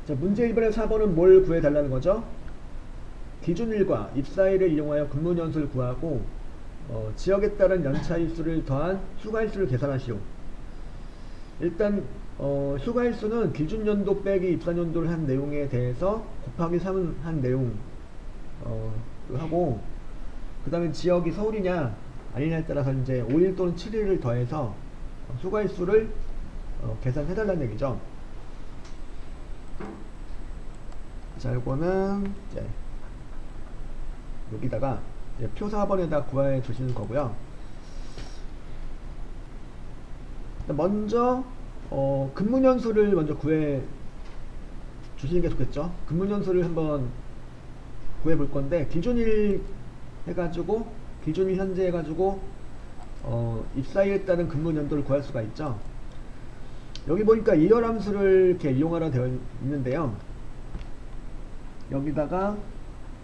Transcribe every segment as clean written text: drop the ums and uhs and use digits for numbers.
자, 문제 1번에 4번은 뭘 구해달라는 거죠? 기준일과 입사일을 이용하여 근무연수를 구하고 지역에 따른 연차일수를 더한 휴가일수를 계산하시오. 일단 휴가일수는 기준연도 빼기 입사연도를 한 내용에 대해서 곱하기 3을 한 내용 하고, 그 다음에 지역이 서울이냐 아니냐에 따라서 이제 5일 또는 7일을 더해서 휴가일수를 계산해달라는 얘기죠. 자, 이거는 이제 여기다가 이제 표 4번에다 구해 주시는 거고요. 먼저 근무연수를 먼저 구해 주시는 게 좋겠죠. 근무연수를 한번 구해 볼 건데, 기준일 해가지고 기준일 현재 해가지고 입사일에 따른 근무연도를 구할 수가 있죠. 여기 보니까 이열함수를 이렇게 이용하라 되어 있는데요. 여기다가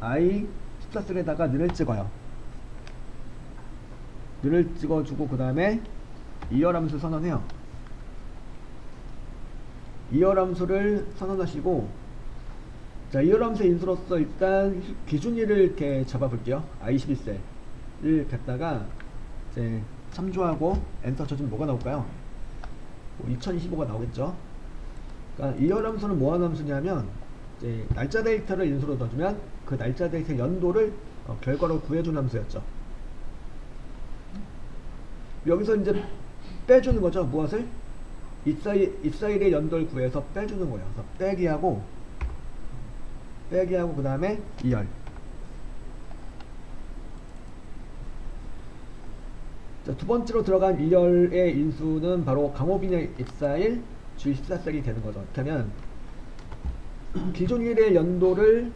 i 14셀에다가 늘을 찍어요. 늘을 찍어주고 그 다음에 이열함수 선언해요. 이열함수를 선언하시고, 자, 이열함수의 인수로서 일단 기준일을 이렇게 잡아볼게요. i21셀을 갖다가 이제 참조하고 엔터 쳐주면 뭐가 나올까요? 2025가 나오겠죠. 그러니까 이열함수는 뭐하는 함수냐면, 이제 날짜 데이터를 인수로 넣어주면 그 날짜 데이터 연도를 결과로 구해주는 함수였죠. 여기서 이제 빼주는 거죠. 무엇을? 입사일의 연도를 구해서 빼주는 거예요. 그래서 빼기하고 그 다음에 이열. 자, 두 번째로 들어간 이열의 인수는 바로 강호빈의 입사일 주 14셀이 되는 거죠. 이렇게 하면 기존일의 연도를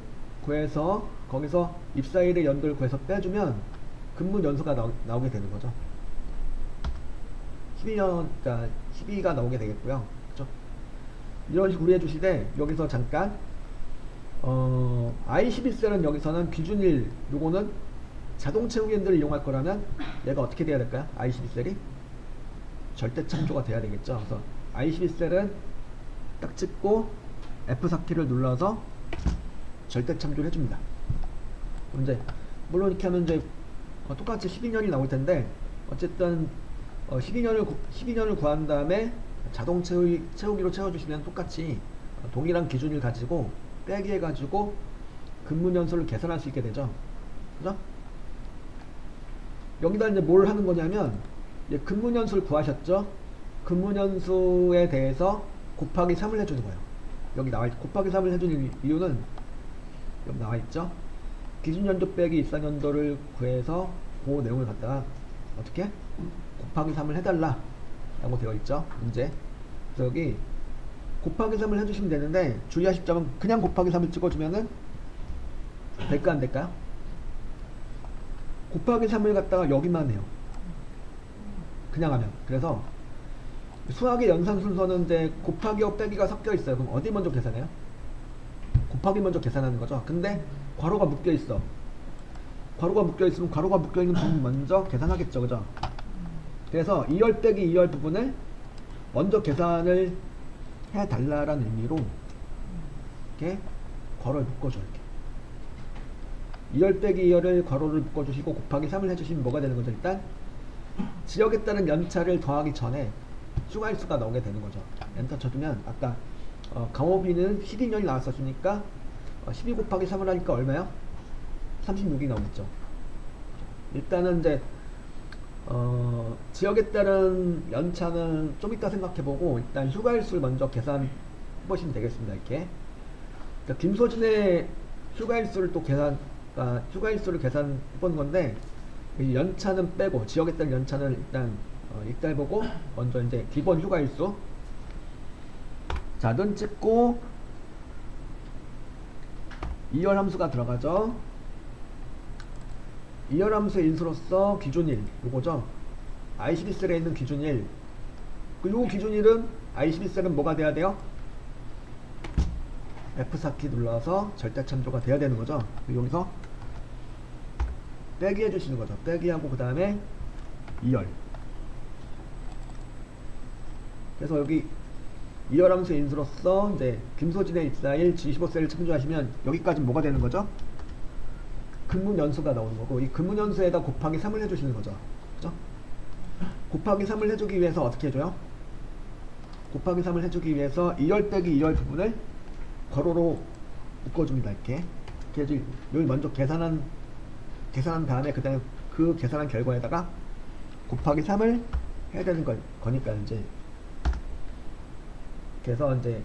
구해서 거기서 입사일의 연도를 구해서 빼주면 근무 연수가 나오게 되는 거죠. 12년, 그러니까 12가 나오게 되겠고요. 그렇죠? 이런 식으로 해주시되, 여기서 잠깐 I11셀은 여기서는 기준일, 요거는 자동 채우기엔들을 이용할 거라면 얘가 어떻게 돼야 될까요? I11셀이 절대 참조가 돼야 되겠죠. 그래서 I11셀은 딱 찍고 F4키를 눌러서 절대 참조를 해줍니다. 이제 물론 이렇게 하면 이제 똑같이 12년이 나올 텐데, 어쨌든 12년을 구한 다음에 자동 채우기로 채워주시면 똑같이 동일한 기준을 가지고 빼기 해가지고 근무연수를 계산할 수 있게 되죠. 그죠? 여기다 이제 뭘 하는 거냐면, 이제 근무연수를 구하셨죠? 근무연수에 대해서 곱하기 3을 해주는 거예요. 여기 곱하기 3을 해주는 이유는 여기 나와있죠? 기준연도 빼기 입사연도를 구해서 그 내용을 갖다가 어떻게? 곱하기 3을 해달라 라고 되어 있죠. 문제. 그래서 여기 곱하기 3을 해주시면 되는데, 주의하실 점은 그냥 곱하기 3을 찍어주면은 될까 안 될까요? 곱하기 3을 갖다가 여기만 해요. 그냥 하면. 그래서 수학의 연산 순서는 이제 곱하기와 빼기가 섞여 있어요. 그럼 어디 먼저 계산해요? 곱하기 먼저 계산하는 거죠. 근데 괄호가 묶여 있어. 괄호가 묶여 있으면 괄호가 묶여 있는 부분 먼저 계산하겠죠. 그죠? 그래서 2열 빼기 2열 부분을 먼저 계산을 해달라라는 의미로 이렇게 괄호를 묶어줘. 이렇게 2열 빼기 2열을 괄호를 묶어주시고 곱하기 3을 해주시면 뭐가 되는 거죠? 일단 지역에 따른 연차를 더하기 전에 휴가일수가 나오게 되는 거죠. 엔터 쳐주면 아까 강호비는 12년이 나왔었으니까 12 곱하기 3을 하니까 얼마요? 36이 나오겠죠. 일단은 이제 지역에 따른 연차는 좀 이따 생각해보고, 일단 휴가일수를 먼저 계산해보시면 되겠습니다. 이렇게. 그러니까 김소진의 휴가일수를 또 휴가일수를 계산해본 건데, 연차는 빼고 지역에 따른 연차는 일단 이따 해보고, 먼저 이제 기본 휴가일수 자는 찍고 이열 함수가 들어가죠. 이열 함수의 인수로서 기준일 요거죠. I12셀에 있는 기준일, 요 기준일은 I12셀은 뭐가 돼야 돼요? F4키 눌러서 절대 참조가 돼야 되는 거죠. 여기서 빼기 해주시는 거죠. 빼기하고 그 다음에 2열. 그래서 여기 이열함수의 인수로서 이제 김소진의 입사일 G15셀을 참조하시면 여기까지 뭐가 되는 거죠? 근문연수가 나오는 거고, 이 근문연수에다 곱하기 3을 해주시는 거죠. 그죠? 곱하기 3을 해주기 위해서 어떻게 해줘요? 곱하기 3을 해주기 위해서 2열 빼기 2열 부분을 괄호로 묶어줍니다. 이렇게 여기 먼저 계산한 다음에 그 다음에 그 계산한 결과에다가 곱하기 3을 해야 되는 거니까 이제 그래서 이제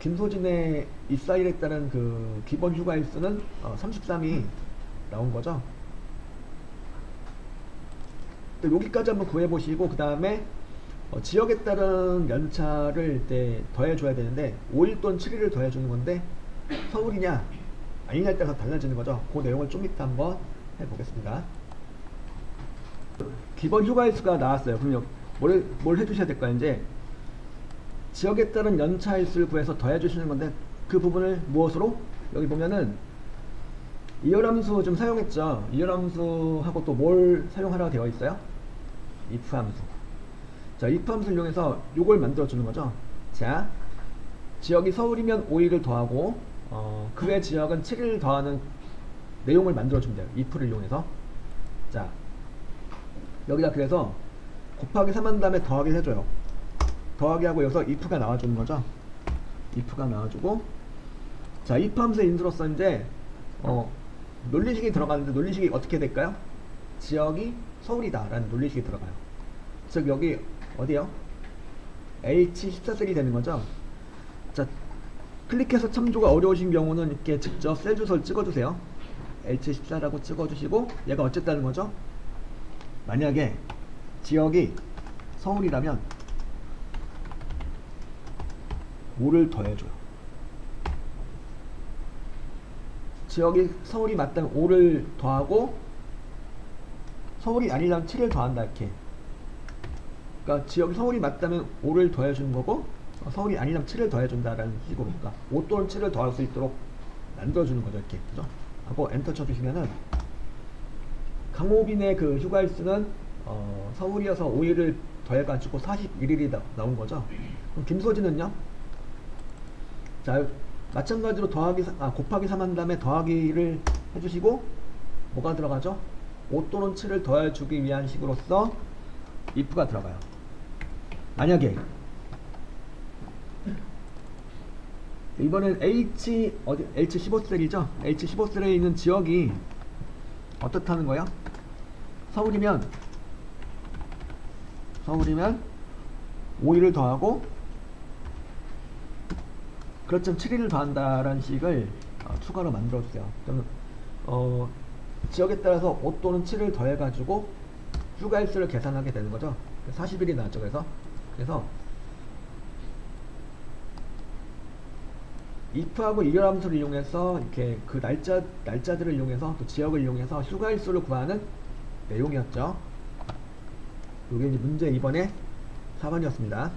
김소진의 입사일에 따른 그 기본 휴가일수는 33이 나온 거죠. 여기까지 한번 구해보시고 그 다음에 지역에 따른 연차를 이제 더해줘야 되는데 5일 또는 7일을 더해주는 건데 서울이냐 아니냐에 따라서 달라지는 거죠. 그 내용을 좀 이따 한번 해보겠습니다. 기본 휴가일수가 나왔어요. 그럼 뭘 해주셔야 될까요? 이제 지역에 따른 연차일수를 구해서 더해주시는 건데 그 부분을 무엇으로? 여기 보면은 이열함수 좀 사용했죠. 이열함수하고 또 뭘 사용하라고 되어 있어요? if 함수. 자, if 함수를 이용해서 요걸 만들어 주는 거죠. 자, 지역이 서울이면 5일을 더하고 그 외 지역은 7일을 더하는 내용을 만들어 주면 돼요. if를 이용해서. 자, 여기다 그래서 곱하기 3 한 다음에 더하기를 해줘요. 더하기 하고 여기서 if가 나와주는 거죠. if가 나와주고, 자, if 함수의 인수로서 이제 논리식이 들어가는데 논리식이 어떻게 될까요? 지역이 서울이다 라는 논리식이 들어가요. 즉 여기 어디요? H14셀이 되는 거죠. 자, 클릭해서 참조가 어려우신 경우는 이렇게 직접 셀 주소를 찍어주세요. H14라고 찍어주시고, 얘가 어쨌다는 거죠? 만약에 지역이 서울이라면 5를 더해줘요. 지역이 서울이 맞다면 5를 더하고, 서울이 아니라면 7을 더한다 이렇게. 그러니까 지역이 서울이 맞다면 5를 더해주는 거고, 서울이 아니라면 7을 더해준다라는 식으로, 그러니까 5 또는 7을 더할 수 있도록 만들어주는 거죠 이렇게. 그죠? 하고 엔터 쳐주시면은 강호빈의 그 휴가일수는 서울이어서 5일을 더해가지고 41일이 나온 거죠. 그럼 김소진은요? 자, 마찬가지로 곱하기 3 한 다음에 더하기를 해주시고, 뭐가 들어가죠? 5 또는 7을 더해주기 위한 식으로서 if가 들어가요. 만약에 이번엔 H15셀이죠? H15셀에 있는 지역이 어떻다는 거예요? 서울이면 5일을 더하고, 그렇지만 7일을 더한다라는 식을 추가로 만들어주세요. 그러면 지역에 따라서 5 또는 7을 더해가지고 휴가일수를 계산하게 되는 거죠. 40일이 나왔죠. 그래서 if하고 이열함수를 이용해서 이렇게 그 날짜들을 이용해서 또 지역을 이용해서 휴가일수를 구하는 내용이었죠. 이게 이제 문제 2번의 4번이었습니다.